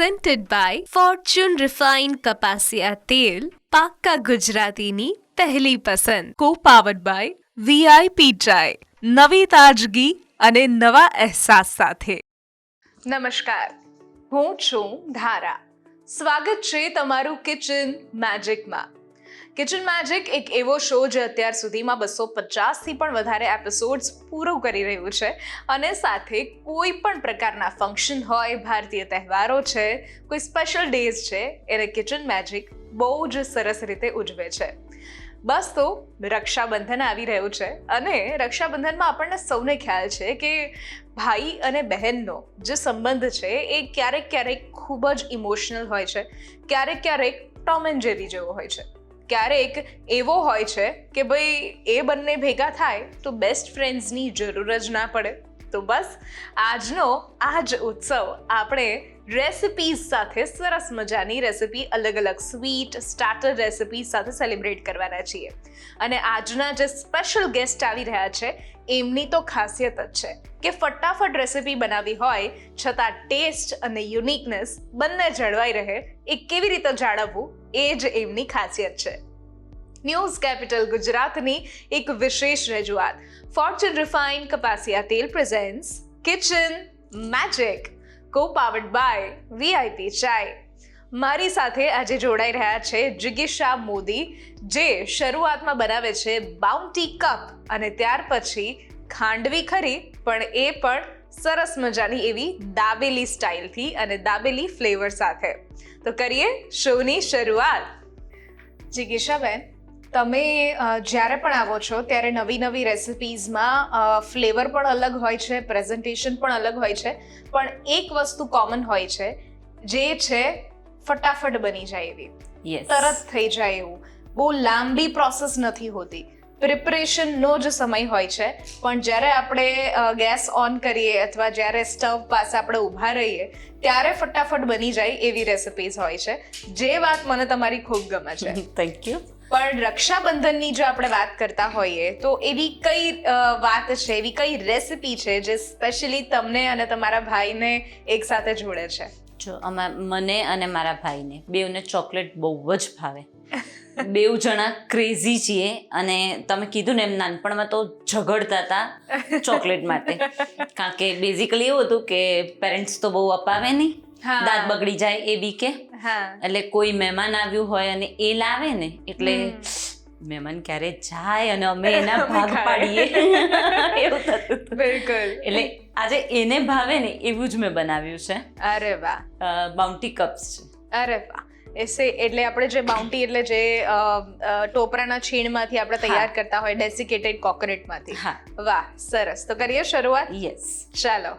presented by Fortune Refined કપાસિયા તેલ પાક્કા ગુજરાતીની પહેલી પસંદ co-powered by VIP ચાય નવી તાજગી અને નવા અહેસાસ સાથે. નમસ્કાર, હું છું ધારા. સ્વાગત છે તમારું કિચન મેજિકમાં. કિચન મેજિક એક એવો શો જે અત્યાર સુધીમાં 250થી પણ વધારે એપિસોડ્સ પૂરો કરી રહ્યું છે અને સાથે કોઈ પણ પ્રકારના ફંક્શન હોય, ભારતીય તહેવારો છે, કોઈ સ્પેશિયલ ડેઝ છે, એને કિચન મેજિક બહુ જ સરસ રીતે ઉજવે છે. બસ તો રક્ષાબંધન આવી રહ્યું છે અને રક્ષાબંધનમાં આપણને સૌને ખ્યાલ છે કે ભાઈ અને બહેનનો જે સંબંધ છે એ ક્યારેક ખૂબ જ ઇમોશનલ હોય છે, ક્યારેક ટોમ એન્ડ જેરી જેવો હોય છે, ક્યારેક એવો હોય છે કે ભાઈ એ બંને ભેગા થાય તો બેસ્ટ ફ્રેન્ડ્સની જરૂર જ ના પડે. તો બસ આજનો આ જ ઉત્સવ આપણે રેસિપીઝ સાથે, સરસ મજાની રેસિપી, અલગ અલગ સ્વીટ સ્ટાર્ટર રેસિપી સાથે સેલિબ્રેટ કરવાના છીએ. અને આજના જે સ્પેશિયલ ગેસ્ટ આવી રહ્યા છે એમની તો ખાસિયત જ છે કે ફટાફટ રેસિપી બનાવી હોય છતાં ટેસ્ટ અને યુનિકનેસ બંને જળવાઈ રહે એ કેવી રીતે જાળવવું એ જ એમની ખાસિયત છે. ન્યૂઝ કેપિટલ ગુજરાતની એક વિશેષ રજૂઆત ફોર્ચ્યુન રિફાઇન્ડ કપાસિયા તેલ presents kitchen magic co-powered by VIP ચાય. મારી સાથે આજે જોડાઈ રહ્યા છે જિગીશા મોદી, જે શરૂઆતમાં બનાવે છે બાઉન્ટી કપ અને ત્યાર પછી ખાંડવી ખરી પણ એ પણ સરસ મજાની એવી દાબેલી સ્ટાઇલથી અને દાબેલી ફ્લેવર સાથે. તો કરીએ શોની શરૂઆત. જિગીશાબેન, તમે જ્યારે પણ આવો છો ત્યારે નવી રેસિપીઝમાં ફ્લેવર પણ અલગ હોય છે, પ્રેઝન્ટેશન પણ અલગ હોય છે, પણ એક વસ્તુ કોમન હોય છે જે છે ફટાફટ બની જાય એવી, તરત થઈ જાય એવું, બહુ લાંબી પ્રોસેસ નથી હોતી, પ્રિપરેશનનો જ સમય હોય છે. પણ જ્યારે આપણે ગેસ ઓન કરીએ અથવા જ્યારે સ્ટવ પાસે આપણે ઊભા રહીએ ત્યારે ફટાફટ બની જાય એવી રેસિપીઝ હોય છે, જે વાત મને તમારી ખૂબ ગમે છે. Thank you. પણ રક્ષાબંધનની જો આપણે વાત કરતા હોઈએ તો એવી કઈ વાત છે, એવી કઈ રેસિપી છે જે સ્પેશિયલી તમને અને તમારા ભાઈને એક સાથે જોડે છે? જો મને અને મારા ભાઈને બેઉને ચોકલેટ બહુ જ ભાવે. બેઉ જણા ક્રેઝી છીએ અને તમે કીધું ને એમ નાનપણમાં તો ઝઘડતા હતા ચોકલેટ માટે. કારણ કે બેઝિકલી એવું હતું કે પેરેન્ટ્સ તો બહુ અપાવે નહીં, દાંત બગડી જાય એ બી કે. એટલે કોઈ મહેમાન આવ્યું હોય અને એ લાવે ને એટલે મહેમાન ક્યારે જાય અને અમે એના ભાગ પાડીએ એવું થતું હતું. બિલકુલ. એટલે આજે એને ભાવે ને એવું જ મેં બનાવ્યું છે. અરે વાહ. બાઉન્ટી કપ્સ છે. અરે વાહ. એટલે આપણે જે બાઉન્ટી એટલે જે ટોપરાના છીણમાંથી આપણે તૈયાર કરતા હોય, ડેસિકેટેડ કોકોનટમાંથી. વાહ, સરસ. તો કરીએ શરૂઆત. યસ, ચાલો.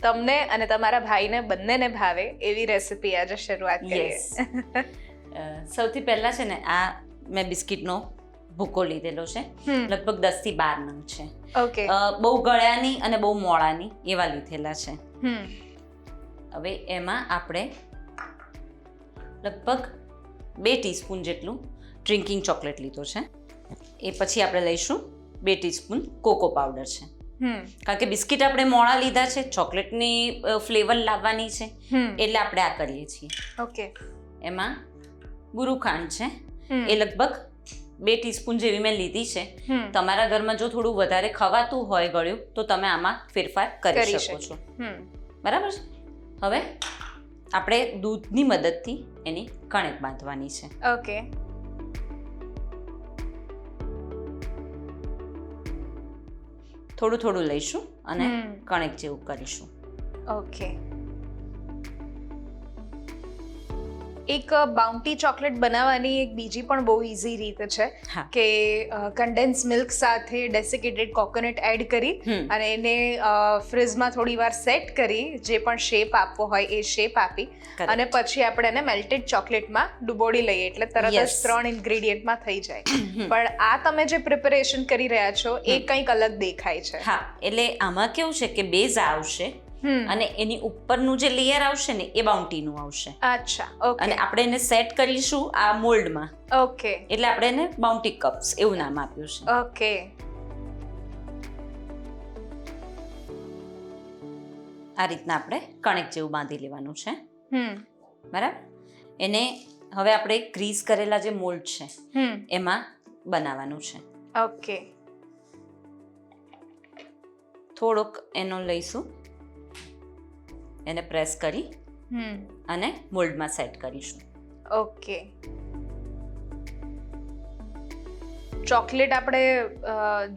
તમને અને તમારા ભાઈને બંનેને ભાવે એવી રેસિપી આજે શરૂઆત કરીએ. સૌથી પહેલા છે ને આ મેં બિસ્કિટનો ભૂકો લીધેલો છે, લગભગ 10 થી 12 નંગ છે. ઓકે. બહુ ગળ્યાની અને બહુ મોળાની એવા લીધેલા છે. હવે એમાં આપણે લગભગ 2 ટીસ્પૂન જેટલું ડ્રિંકિંગ ચોકલેટ લીધો છે. એ પછી આપણે લઈશું 2 ટીસ્પૂન કોકો પાવડર છે. કારણ કે બિસ્કિટ આપણે મોળા લીધા છે, ચોકલેટની ફ્લેવર લાવવાની છે એટલે આપણે આ કરીએ છીએ. ઓકે. એમાં ગુરુખાંડ છે, એ લગભગ 2 ટીસ્પૂન જેવી મેં લીધી છે. તમારા ઘરમાં જો થોડું વધારે ખવાતું હોય ગળ્યું તો તમે આમાં ફેરફાર કરી શકો છો. બરાબર છે. હવે આપણે દૂધની મદદથી એની કણેક બાંધવાની છે. ઓકે. થોડું લઈશું અને કણેક જેવું કરીશું. ઓકે. એક બાઉન્ટી ચોકલેટ બનાવવાની એક બીજી પણ બહુ ઇઝી રીત છે કે કન્ડેન્સ મિલ્ક સાથે ડેસિકેટેડ કોકોનટ એડ કરી અને એને ફ્રીઝમાં થોડી વાર સેટ કરી, જે પણ શેપ આપવો હોય એ શેપ આપી અને પછી આપણે એને મેલ્ટેડ ચોકલેટમાં ડુબોળી લઈએ એટલે તરત જ 3 ઇન્ગ્રેડિયન્ટમાં થઈ જાય. પણ આ તમે જે પ્રિપેરેશન કરી રહ્યા છો એ કંઈક અલગ દેખાય છે. હા, એટલે આમાં કેવું છે કે બેઝ આવશે અને એની ઉપરનું જે લેયર આવશે ને એ બાઉન્ટીનું આવશે. અચ્છા. ઓકે. અને આપણે એને સેટ કરીશું આ મોલ્ડમાં. ઓકે. એટલે આપણે એને બાઉન્ટી કપ્સ એવું નામ આપ્યું છે. ઓકે. આ રીતના આપણે કણેક જેવું બાંધી લેવાનું છે. બરાબર. એને હવે આપણે ગ્રીસ કરેલા જે મોલ્ડ છે એમાં બનાવવાનું છે. ઓકે. થોડોક એનો લઈશું, એને પ્રેસ કરી અને મોલ્ડમાં સેટ કરીશું. ઓકે. ચોકલેટ આપણે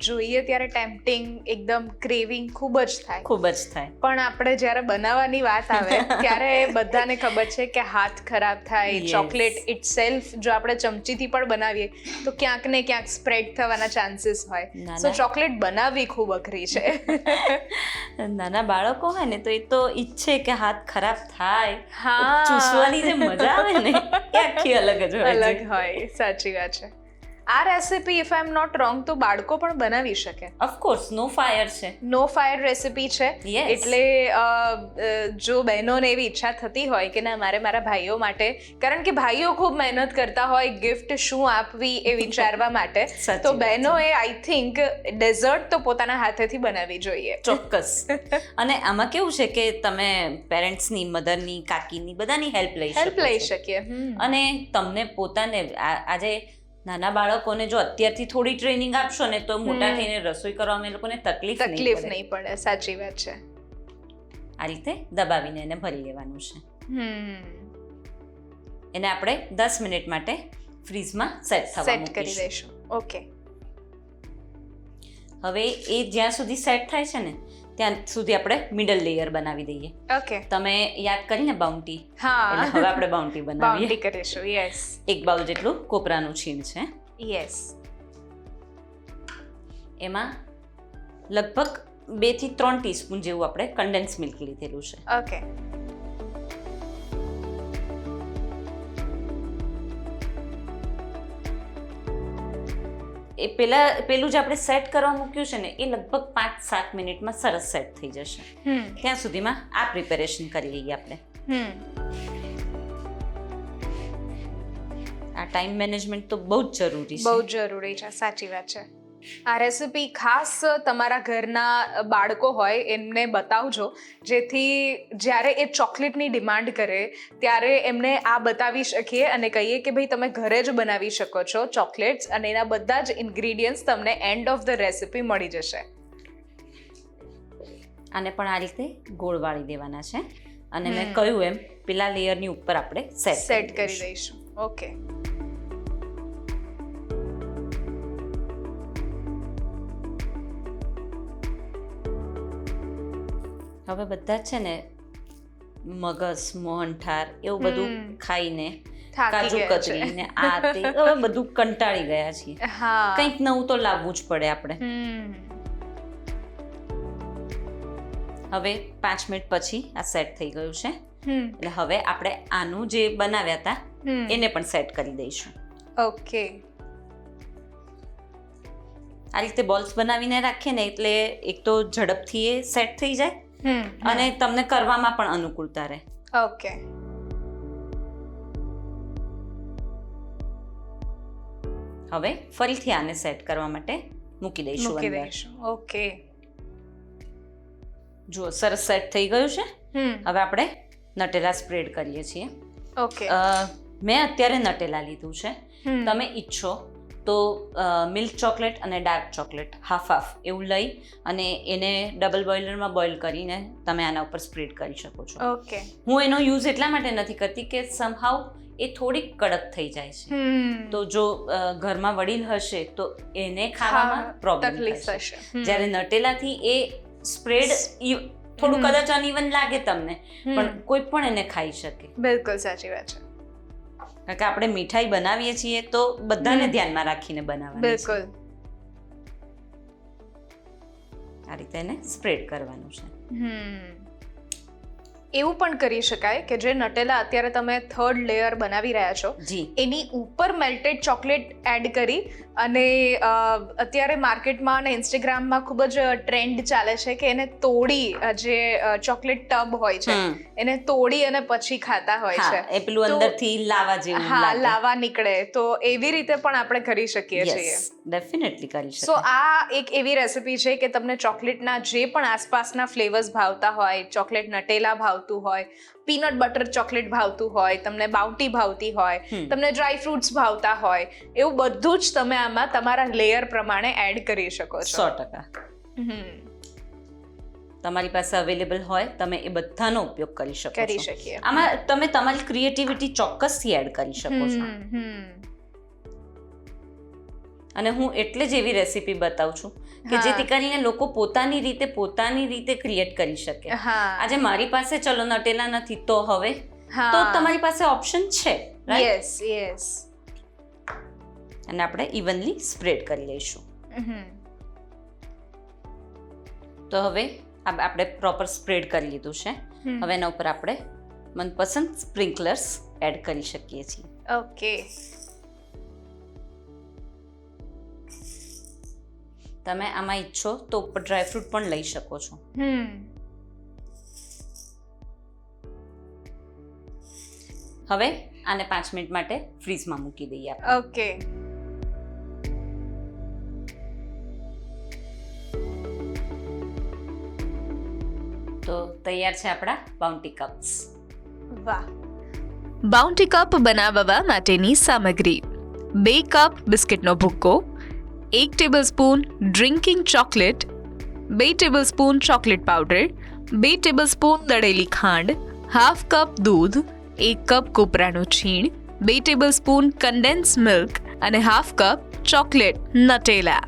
જોઈએ ત્યારે ટેમ્પટિંગ, એકદમ ક્રેવિંગ ખૂબ જ થાય, ખૂબ જ થાય. પણ આપણે જ્યારે બનાવવાની વાત આવે ત્યારે બધાને ખબર છે કે હાથ ખરાબ થાય. Yes. ચોકલેટ ઇટસેલ્ફ જો આપણે ચમચીથી પણ બનાવીએ તો ક્યાંક ને ક્યાંક સ્પ્રેડ થવાના ચાન્સીસ હોય. ના, સો ના. ચોકલેટ બનાવવી ખૂબ અઘરી છે. નાના બાળકો હોય ને તો એ તો ઈચ્છે કે હાથ ખરાબ થાય, હા. ચૂસવાની જે મજા આવે ને એ આખી અલગ જ હોય અલગ છે. હોય, સાચી વાત છે. આ recipe if I am not wrong તો બાળકો પણ બનાવી શકે. ઓફકોર્સ નો ફાયર છે. નો ફાયર રેસિપી છે. Yes. એટલે જો બહેનોને એવી ઈચ્છા થતી હોય કે ના મારે મારા ભાઈઓ માટે, કારણ કે ભાઈઓ ખૂબ મહેનત કરતા હોય ગિફ્ટ શું આપવી એ વિચારવા માટે, સાચી તો વાત છે. બહેનોએ આઈ થિંક ડેઝર્ટ તો પોતાના હાથેથી બનાવવી જોઈએ. ચોક્કસ. અને આમાં કેવું છે કે તમે પેરેન્ટ્સની, મધરની, કાકીની બધાની હેલ્પ લઈ હેલ્પ શકો લઈ છો. શકીએ. અને તમને પોતાને આજે નાના બાળકોને જો અત્યારથી થોડી ટ્રેનિંગ આપશો ને તો મોટા થઈને રસોઈ કરવામાં એ લોકોને તકલીફ તકલીફ નહીં નહીં પડે. સાચી વાત છે. પડે. આ રીતે દબાવીને એને ભરી લેવાનું છે. એને આપણે 10 મિનિટ માટે ફ્રીઝમાં સેટ થવા સેટ કરી મૂકીશું. દઈશું. ઓકે. હવે એ જ્યાં સુધી સેટ થાય છે ને ત્યાં સુધી આપણે મિડલ લેયર બનાવી દઈએ. ઓકે. તમે યાદ કરીને બાઉન્ટી, હા. એટલે હવે આપણે બાઉન્ટી બનાવીએ. બાઉન્ટી કરીશું. યસ. 1 બાઉલ જેટલું કોપરાનું છીણ છે. યસ. એમાં લગભગ 2 થી 3 ટીસ્પૂન જેવું આપણે કન્ડેન્સ મિલ્ક લીધેલું છે. ઓકે. એ પેલું જે આપણે સેટ કરવા મૂક્યું છે ને એ લગભગ 5-7 મિનિટમાં સરસ સેટ થઈ જશે. ત્યાં સુધીમાં આ પ્રિપેરેશન કરી લઈએ આપણે. આ ટાઈમ મેનેજમેન્ટ તો બહુ જ જરૂરી છે. બહુ જ જરૂરી છે. સાચી વાત છે. આ રેસિપી ખાસ તમારા ઘરના બાળકો હોય એમને બતાવજો, જેથી જ્યારે એ ચોકલેટની ડિમાન્ડ કરે ત્યારે એમને આ બતાવી શકીએ અને કહીએ કે ભાઈ તમે ઘરે જ બનાવી શકો છો ચોકલેટ્સ, અને એના બધા જ ઇન્ગ્રીડિયન્ટ્સ તમને એન્ડ ઓફ ધ રેસિપી મળી જશે. આને પણ આ રીતે ગોળ વાળી દેવાના છે અને મેં કહ્યું એમ પેલા લેયરની ઉપર આપણે સેટ કરી દઈશું. ઓકે. હવે બધા છે ને મગસ, મોહનથાળ એવું બધું ખાઈને, થાકી કાજુ ગયા છે. કતરી ને આ તે હવે બધું કંટાળી ગયા છીએ. હા. કંઈક નવું તો લાવવું જ પડે આપણે. હવે 5 મિનિટ પછી આ સેટ થઈ ગયું છે. એટલે હવે આપણે આનું જે બનાવ્યા હતા એને પણ સેટ કરી દઈશું. ઓકે. આ રીતે બોલ્સ બનાવીને રાખીએ ને એટલે એક તો ઝડપથી એ સેટ થઈ જાય અને તમને કરવામાં પણ અનુકૂળતા રહે. ઓકે. હવે ફરીથી આને સેટ કરવા માટે મૂકી દઈશું અંદર. ઓકે. જુઓ સરસ સેટ થઈ ગયું છે. હવે આપણે નટેલા સ્પ્રેડ કરીએ છીએ. ઓકે. મેં અત્યારે નટેલા લીધું છે. તમે ઈચ્છો તો મિલ્ક ચોકલેટ અને ડાર્ક ચોકલેટ હાફ એવું લઈ અને એને ડબલ બોઇલરમાં બોઇલ કરીને તમે આના ઉપર સ્પ્રેડ કરી શકો છો. ઓકે. હું એનો યુઝ એટલા માટે નથી કરતી કે સમહાઉ એ થોડીક કડક થઈ જાય છે. તો જો ઘરમાં વડીલ હશે તો એને ખાવામાં પ્રોબ્લેમ તકલીફ થશે. થશે. જ્યારે નટેલાથી એ સ્પ્રેડ થોડું કદાચ અનઇવન લાગે તમને, પણ કોઈ પણ એને ખાઈ શકે. બિલકુલ સાચી વાત છે. કારણ કે આપણે મીઠાઈ બનાવીએ છીએ તો બધાને ધ્યાનમાં રાખીને બનાવવાની છે. બિલકુલ. આ રીતે એને સ્પ્રેડ કરવાનું છે. એવું પણ કરી શકાય કે જે નટેલા અત્યારે તમે 3rd લેયર બનાવી રહ્યા છો જી. એની ઉપર મેલ્ટેડ ચોકલેટ એડ કરી અને અત્યારે માર્કેટમાં અને ઇન્સ્ટાગ્રામમાં ખૂબ જ ટ્રેન્ડ ચાલે છે કે એને તોડી, જે ચોકલેટ ટબ હોય છે એને તોડી અને પછી ખાતા હોય છે. એ પેલું અંદરથી લાવા જેવું હા, લાગે. લાવા નીકળે. તો એવી રીતે પણ આપણે કરી શકીએ છીએ. યસ, ડેફિનેટલી કરી સો શકાય. આ એક એવી રેસિપી છે કે તમને ચોકલેટના જે પણ આસપાસના ફ્લેવર્સ ભાવતા હોય, ચોકલેટ નટેલા ભાવતા ભાવતું હોય, પીનટ બટર ચોકલેટ ભાવતું હોય, તમને બાઉન્ટી ભાવતી હોય, તમને ડ્રાય ફ્રૂટ્સ ભાવતા હોય, એવું બધું જ તમે આમાં તમારા લેયર પ્રમાણે એડ કરી શકો છો. 100% તમારી પાસે અવેલેબલ હોય તમે એ બધાનો ઉપયોગ કરી શકો કરી છો. શકીએ. આમાં તમે તમારી ક્રિએટિવિટી ચોક્કસથી એડ કરી શકો છો. અને હું એટલે જ એવી રેસીપી બતાવું છું કે જેથી કરીને લોકો પોતાની રીતે ક્રિએટ કરી શકે. આજે મારી પાસે ચલો નટેલા નથી તો હવે તો તમારી પાસે ઓપ્શન છે, રાઈટ? યસ. અને આપણે ઇવનલી સ્પ્રેડ કરી લઈશું. તો હવે આપણે પ્રોપર સ્પ્રેડ કરી લીધું છે. હવે એના ઉપર આપણે મનપસંદ સ્પ્રિંકલર્સ એડ કરી શકીએ છીએ. ઓકે. તમે આમાં ઈચ્છો તો ઉપર ડ્રાયફ્રૂટ પણ લઈ શકો છો. હવે આને 5 મિનિટ માટે ફ્રીઝમાં મૂકી દઈએ આપણે. ઓકે. તો તૈયાર છે આપણા બાઉન્ટી કપ્સ. વાહ. બાઉન્ટી કપ બનાવવા માટેની સામગ્રી: 2 કપ બિસ્કિટનો ભૂક્કો, 1 tablespoon drinking chocolate, 2 tablespoon chocolate powder, 2 tablespoon દળેલી ખાંડ, હાફ કપ દૂધ, 1 કપ કોપરાનું છીણ, 2 ટેબલસ્પૂન કન્ડેન્સ મિલ્ક અને half cup chocolate Nutella.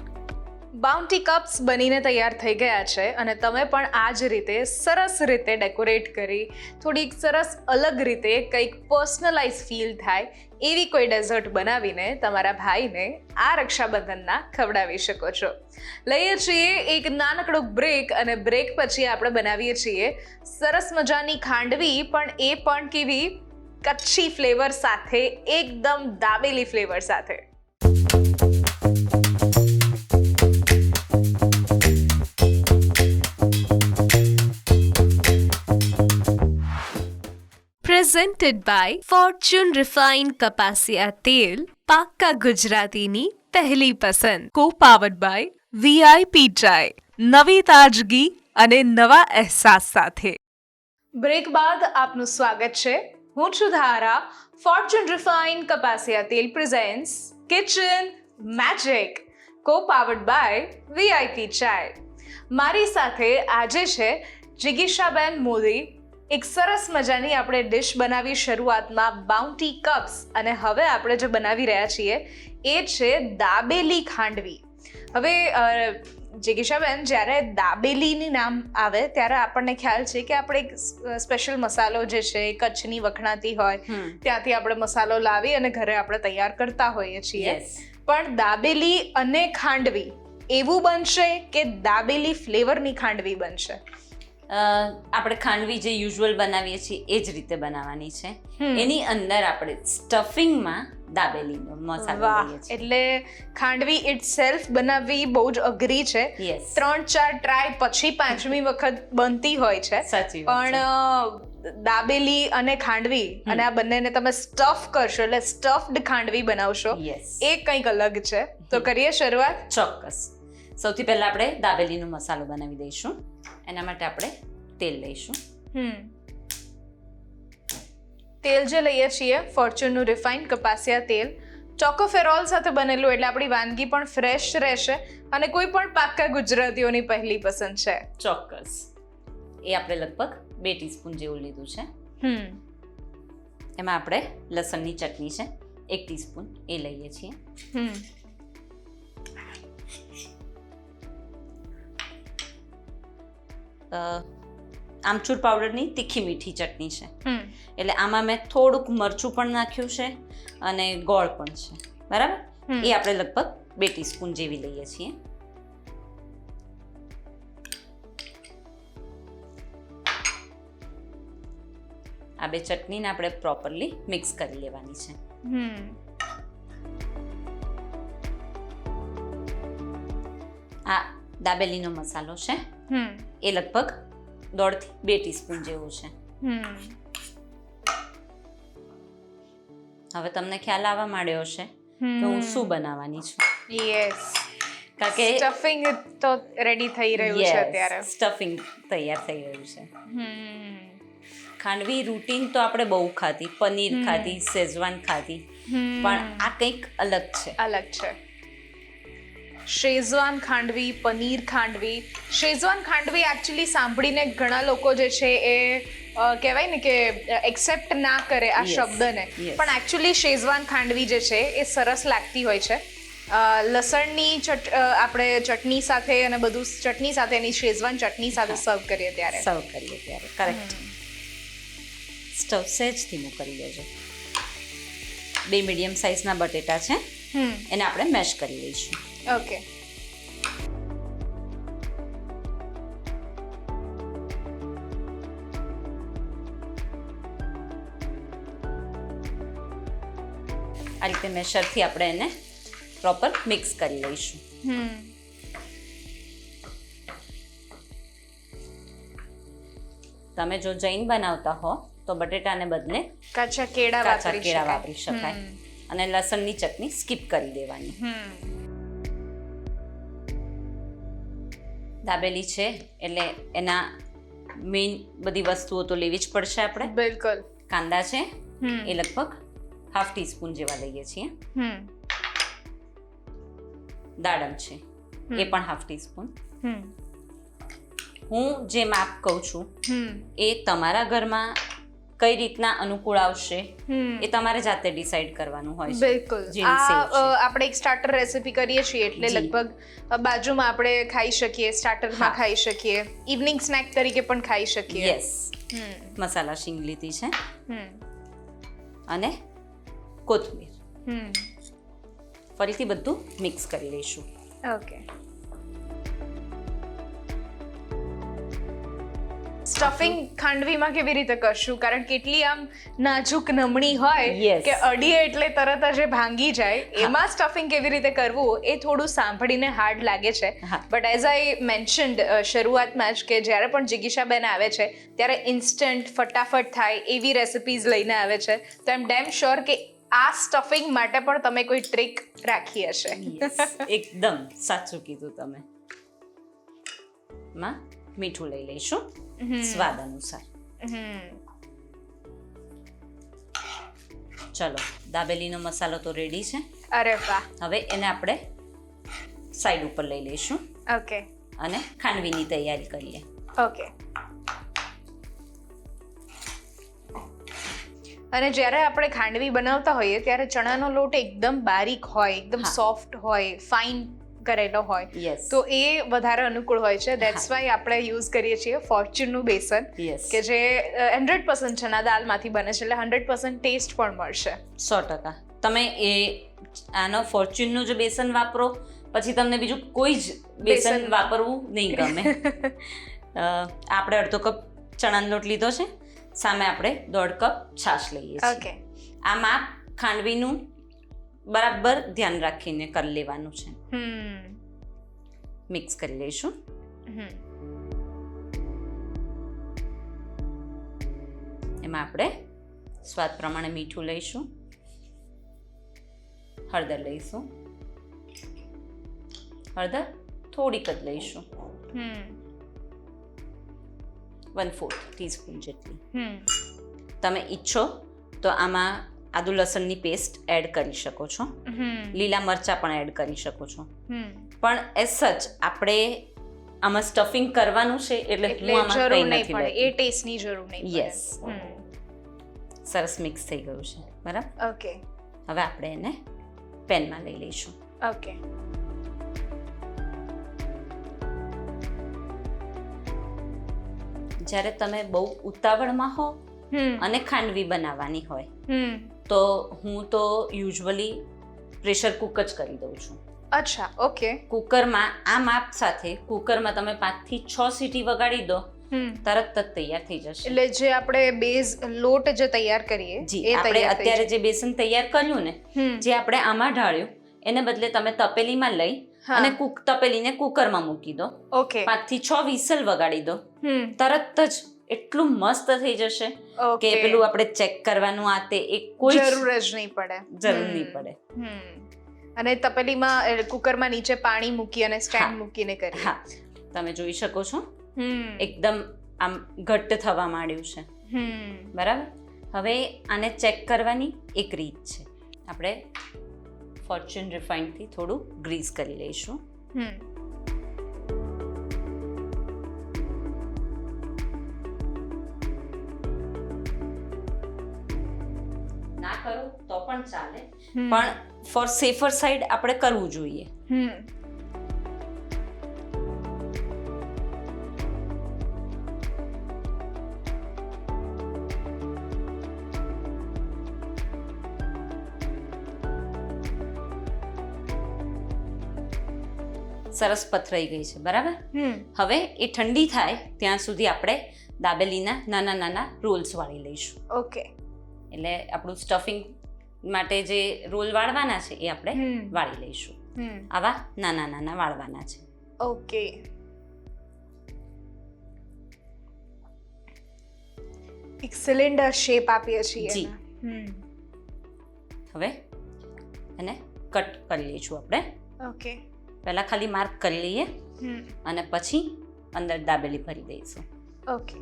Bounty cups બનીને તૈયાર થઈ ગયા છે અને તમે પણ આ જ રીતે સરસ રીતે ડેકોરેટ કરી થોડીક સરસ અલગ રીતે કંઈક પર્સનલાઇઝ ફીલ થાય એવી કોઈ ડેઝર્ટ બનાવીને તમારા ભાઈને આ રક્ષાબંધનના ખવડાવી શકો છો. લઈએ છીએ એક નાનકડો બ્રેક અને બ્રેક પછી આપણે બનાવીએ છીએ સરસ મજાની ખાંડવી, પણ એ પણ કેવી કચ્છી ફ્લેવર સાથે, એકદમ દાબેલી ફ્લેવર સાથે. Presented by Fortune Refined કપાસિયા તેલ, પાક્કા ગુજરાતીની પહેલી પસંદ. Co-powered by VIP ચાય, નવી તાજગી અને નવા અહેસાસ સાથે. બ્રેક બાદ આપનું સ્વાગત છે. હું છું ધારા. ફોર્ચ્યુન રિફાઇન્ડ કપાસિયા તેલ presents kitchen magic, co-powered by VIP ચાય. મારી સાથે આજે છે જિગીશાબેન મોદી. એક સરસ મજાની આપણે ડિશ બનાવી શરૂઆતમાં, બાઉન્ટી કપ્સ, અને હવે આપણે જે બનાવી રહ્યા છીએ એ છે દાબેલી ખાંડવી. હવે જિગીશાબેન, જ્યારે દાબેલીની નામ આવે ત્યારે આપણને ખ્યાલ છે કે આપણે એક સ્પેશિયલ મસાલો જે છે કચ્છની વખણાતી હોય ત્યાંથી આપણે મસાલો લાવી અને ઘરે આપણે તૈયાર કરતા હોઈએ છીએ. પણ દાબેલી અને ખાંડવી એવું બનશે કે દાબેલી ફ્લેવરની ખાંડવી બનશે? આપણે ખાંડવી જે યુઝ્યુઅલ બનાવીએ છીએ એ જ રીતે બનાવવાની છે. એની અંદર આપણે સ્ટફિંગમાં દાબેલીનો મસાલો લઈએ છીએ. એટલે ખાંડવી ઇટસેલ્ફ બનાવવી બહુ જ અઘરી છે. 3-4 ટ્રાય પછી 5મી વખત બનતી હોય છે. પણ દાબેલી અને ખાંડવી અને આ બંનેને તમે સ્ટફ કરશો એટલે સ્ટફડ ખાંડવી બનાવશો, એ કંઈક અલગ છે. તો કરીએ શરૂઆત? ચોક્કસ. સૌથી પહેલા આપણે દાબેલીનો મસાલો બનાવી દઈશું. એના માટે આપણે તેલ લઈશું. તેલ જે લઈએ છીએ ફોર્ચ્યુનનું રિફાઇન્ડ કપાસિયા તેલ, ચોકોફેરોલ સાથે બનેલું, એટલે આપણી વાનગી પણ ફ્રેશ રહેશે અને કોઈ પણ પાક્કા ગુજરાતીઓની પહેલી પસંદ છે. ચોક્કસ. એ આપણે લગભગ 2 ટીસ્પૂન જેવું લીધું છે. એમાં આપણે લસણની ચટણી છે 1 ટીસ્પૂન, એ લઈએ છીએ. આમચૂર પાવડરની તીખી મીઠી ચટણી છે. એટલે આમાં મેં થોડુંક મરચું પણ નાખ્યું છે અને ગોળ પણ છે, બરાબર? એ આપણે લગભગ 2 ટીસ્પૂન જેવી લઈએ છીએ. આ બે ચટણીને આપણે પ્રોપરલી મિક્સ કરી લેવાની છે. આ દાબેલીનો મસાલો છે એ લગભગ 1.5 થી 2 ટીસ્પૂન જેવું છે. હવે તમને ખ્યાલ આવવા માંડ્યો હશે કે હું શું બનાવવાની છું. કારણ કે સ્ટફિંગ તો રેડી થઈ રહ્યું છે અત્યારે. સ્ટફિંગ તૈયાર થઈ રહ્યું છે. ખાંડવી રૂટીન તો આપણે બહુ ખાધી, પનીર ખાધી, શેઝવાન ખાધી, પણ આ કંઈક અલગ છે. અલગ છે. શેઝવાન ખાંડવી, પનીર ખાંડવી. શેઝવાન ખાંડવી એકચ્યુઅલી સાંભળીને ઘણા લોકો જે છે એ કહેવાય ને કે એક્સેપ્ટ ના કરે આ Yes, શબ્દને, yes. પણ એકચ્યુઅલી શેઝવાન ખાંડવી જે છે એ સરસ લાગતી હોય છે. લસણની આપણે ચટણી સાથે અને બધું ચટણી સાથે એની શેઝવાન ચટણી સાથે સર્વ કરીએ ત્યારે. સર્વ કરીએ ત્યારે. કરેક્ટ. સ્ટવ સહેજ ધીમું કરી લેજો. 2 મીડિયમ સાઇઝના બટેટા છે, એને આપણે મેશ કરી લઈશું. ઓકે. આ રીતે મેશરથી આપણે એને પ્રોપર મિક્સ કરી લઈશું. તમે જો જૈન બનાવતા હો તો બટેટાને બદલે કાચા કેળા કાચા વાપરી કેળા શકાય. વાપરી શકાય અને લસણની ચટણી સ્કીપ કરી દેવાની. દાબેલી છે એટલે એના મેઇન બધી વસ્તુઓ તો લેવી જ પડશે આપણે. બિલકુલ. કાંદા છે એ લગભગ 1/2 ટીસ્પૂન જેવા લઈએ છીએ. દાડમ છે એ પણ 1/2 ટીસ્પૂન. હું જે માપ કહું છું એ તમારા ઘરમાં કઈ રીતના અનુકૂળ આવશે એ તમારે જાતે ડિસાઈડ કરવાનું હોય છે. બિલકુલ. જેની સેવ છે. આપણે એક સ્ટાર્ટર રેસીપી કરીએ છીએ એટલે જી. લગભગ બાજુમાં આપણે ખાઈ શકીએ, સ્ટાર્ટરમાં હા. ખાઈ શકીએ, ઇવનિંગ સ્નેક તરીકે પણ ખાઈ શકીએ. યસ. મસાલા શીંગ લીધી છે હમ. અને કોથમીર. હમ. ફરીથી બધું મિક્સ કરી લઈશું. ઓકે. સ્ટફિંગ ખાંડવીમાં કેવી રીતે કરશું? કારણ કે એટલી આમ નાજુક નમણી હોય Yes. કે અડીએ એટલે તરત જ એ ભાંગી જાય. એમાં સ્ટફિંગ કેવી રીતે કરવું એ થોડું સાંભળીને હાર્ડ લાગે છે. હા. બટ એઝ આઈ મેન્શન્ડ શરૂઆતમાં જ કે જ્યારે પણ જિગીશાબેન આવે છે ત્યારે ઇન્સ્ટન્ટ ફટાફટ થાય એવી રેસિપીઝ લઈને આવે છે, તો આઈ એમ ડેમ શ્યોર કે આ સ્ટફિંગ માટે પણ તમે કોઈ ટ્રીક રાખી હશે. Yes. એકદમ સાચું કીધું તમે. માં મીઠું લઈ લઈશું સ્વાદ અનુસાર. ચલો, દાબેલીનો મસાલો તો રેડી છે. અરે વાહ. હવે એને આપણે સાઈડ ઉપર લઈ લઈશું ઓકે. અને ખાંડવીની તૈયારી કરીએ. ઓકે. અને જ્યારે આપણે ખાંડવી બનાવતા હોઈએ ત્યારે ચણાનો લોટ એકદમ બારીક હોય, એકદમ હા. સોફ્ટ હોય, ફાઇન કરેલો હોય, Yes. તો એ વધારે અનુકૂળ હોય છે. ધેટ્સ વાય આપણે યુઝ કરીએ છીએ ફોર્ચ્યુનનું બેસન, Yes. કે જે 100% ચણા દાળમાંથી બને છે, એટલે 100% ટેસ્ટ પણ મળશે. 100%. તમે એ આનો ફોર્ચ્યુનનું જ બેસન વાપરો, પછી તમને બીજું કોઈ જ બેસન બેસન. વાપરવું નહીં ગમે. આપણે 1/2 કપ ચણાનો લોટ લીધો છે, સામે આપણે 1/2 કપ છાશ લઈએ છીએ. ઓકે. આ માપ ખાંડવીનું બરાબર ધ્યાન રાખીને કરી લેવાનું છે. મિક્સ કરી લઈશું. એમાં આપણે સ્વાદ પ્રમાણે મીઠું લઈશું, હળદર લઈશું, હળદર થોડીક જ લઈશું, 1/4 ટીસ્પૂન જેટલી. તમે ઈચ્છો તો આમાં આદુ લસણની પેસ્ટ એડ કરી શકો છો, લીલા મરચાં પણ એડ કરી શકો છો, પણ એઝ સચ આપણે આમાં સ્ટફિંગ કરવાનું છે એટલે એટલે હું આમાં જરૂર કંઈ નહીં નથી પડે, લેતી. એ ટેસ્ટની જરૂર નહીં પડે. Yes. સરસ મિક્સ થઈ ગયું છે. બરાબર. ઓકે. હવે આપણે એને પેનમાં લઈ લઈશું. ઓકે. જ્યારે તમે બહુ ઉતાવળમાં હો અને ખાંડવી બનાવવાની હોય તો હું તો યુઝ્યુઅલી પ્રેશર કુક જ કરી દઉં છું. અચ્છા. ઓકે. કુકરમાં આ માપ સાથે કુકરમાં તમે 5 થી 6 સીટી વગાડી દો, તરત જ તૈયાર થઈ જશે. એટલે જે આપણે બેઝ લોટ જે તૈયાર કરીએ જી, એ આપણે તૈયાર થઈ અત્યારે જે બેસન તૈયાર કર્યું ને, જે આપણે આમાં ઢાળ્યું, એને બદલે તમે તપેલીમાં લઈ હા. અને તપેલીને કુકરમાં મૂકી દો, ઓકે. 5 થી 6 વિસલ વગાડી દો, તરત જ એટલું મસ્ત થઈ જશે કે પેલું આપણે ચેક કરવાનું આ તે એક કોઈ જરૂર જ નહીં પડે. જરૂર નહીં પડે. અને તપેલીમાં કુકરમાં નીચે પાણી મૂકી અને સ્ટેન્ડ હા. મૂકીને કરીએ. હા, તમે જોઈ શકો છો હમ. એકદમ આમ ઘટ્ટ થવા માંડ્યું છે. બરાબર. હવે આને ચેક કરવાની એક રીત છે. આપણે ફોર્ચ્યુન રિફાઇન્ડથી થોડું ગ્રીસ કરી લઈશું. ના કરો તો પણ ચાલે, પણ ફોર સેફર સાઈડ આપણે કરવું જોઈએ. સરસ પથરાઈ ગઈ છે. બરાબર. હવે એ ઠંડી થાય ત્યાં સુધી આપણે દાબેલીના નાના નાના રોલ્સ વાળી લઈશું. ઓકે. એટલે આપણું સ્ટફિંગ માટે જે રોલ વાળવાના છે એ આપણે વાળી લઈશું. આવા નાના નાના વાળવાના છે. ઓકે. એક સિલિન્ડર શેપ આપીએ છીએ. જી. હવે એને કટ કરી લઈશું આપણે. ઓકે. પહેલા ખાલી માર્ક કરી લઈએ અને પછી અંદર દાબેલી ભરી દઈશું. ઓકે.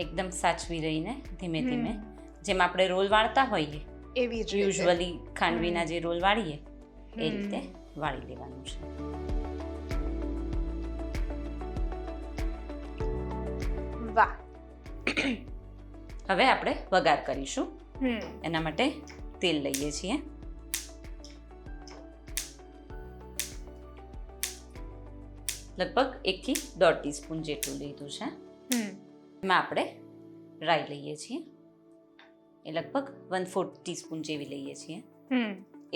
એકદમ સાચવી રહીને ધીમે ધીમે, જેમ આપણે રોલ વાળતા હોઈએ એવી જ યુઝ્યુઅલી ખાંડવીના જે રોલ વાળીએ એ રીતે વાળી લેવાનું છે. વાહ. હવે આપણે વઘાર કરીશું. એના માટે તેલ લઈએ છીએ. લગભગ 1 થી 1.5 ટીસ્પૂન જેટલું લીધું છે. એમાં આપણે રાઈ લઈએ છીએ. એ લગભગ 1/4 ટીસ્પૂન જેવી લઈએ છીએ.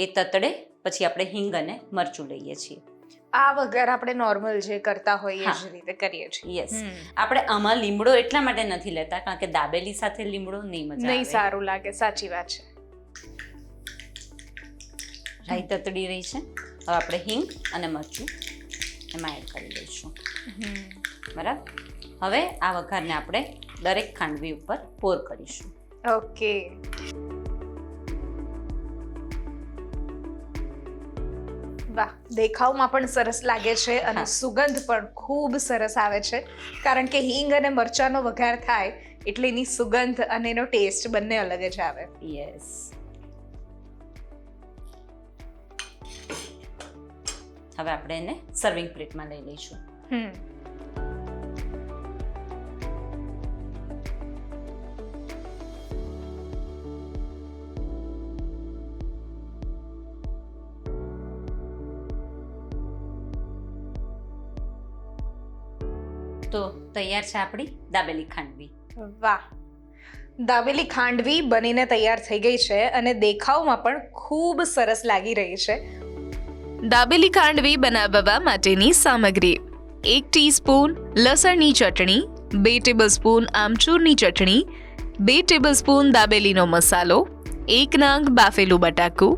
એ તતડે પછી આપણે હિંગ અને મરચું લઈએ છીએ. આ વગર આપણે નોર્મલ જે કરતા હોઈએ એ જ રીતે કરીએ છીએ. યસ. આપણે આમાં લીમડો એટલા માટે નથી લેતા કારણ કે દાબેલી સાથે લીમડો નહીં મજા આવે. નહીં સારું લાગે. સાચી વાત છે. રાઈ તતડી રહી છે. હવે આપણે હિંગ અને મરચું એમાં એડ કરી દઈશું. બરાબર. હવે આ વઘારને આપણે દરેક ખાંડવી ઉપર પોર કરીશું. ઓકે. વાહ, દેખાવમાં પણ સરસ લાગે છે અને સુગંધ પણ ખૂબ સરસ આવે છે કારણ કે હિંગ અને મરચાંનો વઘાર થાય એટલે એની સુગંધ અને એનો ટેસ્ટ બંને અલગ જ આવે. યસ. હવે આપણે એને સર્વિંગ પ્લેટમાં લઈ લઈશું. તો તૈયાર છે આપણી દાબેલી ખાંડવી. વાહ, દાબેલી ખાંડવી બનીને તૈયાર થઈ ગઈ છે અને દેખાવમાં પણ ખૂબ સરસ લાગી રહી છે. દાબેલી ખાંડવી બનાવવા માટેની સામગ્રી: 1 ટીસ્પૂન લસણની ચટણી, 2 ટેબલસ્પૂન આમચૂરની ચટણી, 2 ટેબલસ્પૂન દાબેલીનો મસાલો, 1 નંગ બાફેલું બટાકું,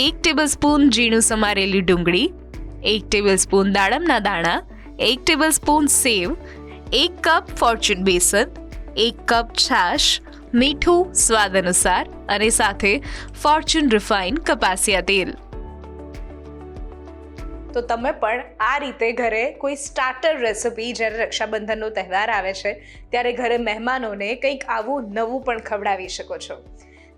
1 ટેબલસ્પૂન ઝીણું સમારેલી ડુંગળી, 1 ટેબલસ્પૂન દાડમના દાણા, 1 ટેબલસ્પૂન સેવ, 1 કપ ફોર્ચ્યુન બેસન, 1 કપ છાશ, મીઠું સ્વાદ અનુસાર અને સાથે ફોર્ચ્યુન રિફાઇન્ડ કપાસિયા તેલ. તો તમે પણ આ રીતે ઘરે કોઈ સ્ટાર્ટર રેસિપી, જ્યારે રક્ષાબંધનનો તહેવાર આવે છે ત્યારે ઘરે મહેમાનોને કંઈક આવું નવું પણ ખવડાવી શકો છો.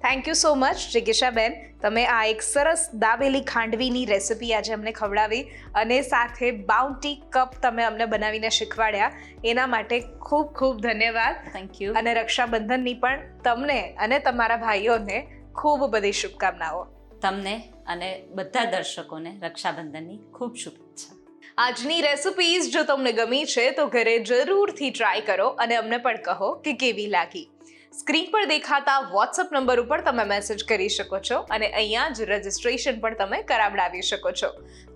થેન્ક યુ સો મચ જિગીશાબેન, તમે આ એક સરસ દાબેલી ખાંડવીની રેસિપી આજે અમને ખવડાવી અને સાથે બાઉન્ટી કપ તમે અમને બનાવીને શીખવાડ્યા, એના માટે ખૂબ ખૂબ ધન્યવાદ. Thank you. અને રક્ષાબંધનની પણ તમને અને તમારા ભાઈઓને ખૂબ બધી શુભકામનાઓ. તમને અને બધા દર્શકોને રક્ષાબંધનની ખૂબ શુભેચ્છા. આજની રેસિપીઝ જો તમને ગમી છે તો ઘરે જરૂરથી ટ્રાય કરો અને અમને પણ કહો કે કેવી લાગી. સ્ક્રીન પર દેખાતા વોટ્સઅપ નંબર ઉપર તમે મેસેજ કરી શકો છો અને અહીંયા જ રજિસ્ટ્રેશન પણ તમે કરાવડાવી શકો છો.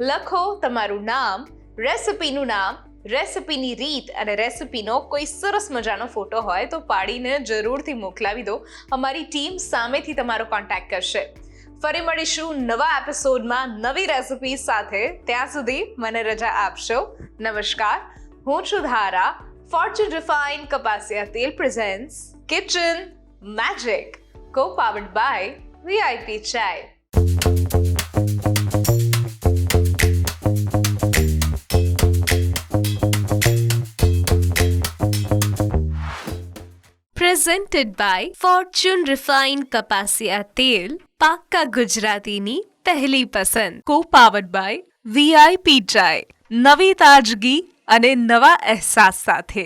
લખો તમારું નામ, રેસિપીનું નામ, રેસિપીની રીત અને રેસિપીનો કોઈ સરસ મજાનો ફોટો હોય તો પાડીને જરૂરથી મોકલાવી દો. અમારી ટીમ સામેથી તમારો કોન્ટેક્ટ કરશે. ફરી મળીશું નવા એપિસોડમાં નવી રેસિપી સાથે. ત્યાં સુધી મને રજા આપશો. નમસ્કાર. હું છું ધારા. ફોર્ચ્યુન રિફાઇન કપાસિયા તેલ presents kitchen magic, co powered by VIP Chai. Presented by Fortune refine કપાસિયા તેલ, પાક્કા ગુજરાતીની પહેલી પસંદ. કો પાવર્ડ બાય વીઆઈપી ચાય, નવી તાજગી અને નવા અહેસાસ સાથે.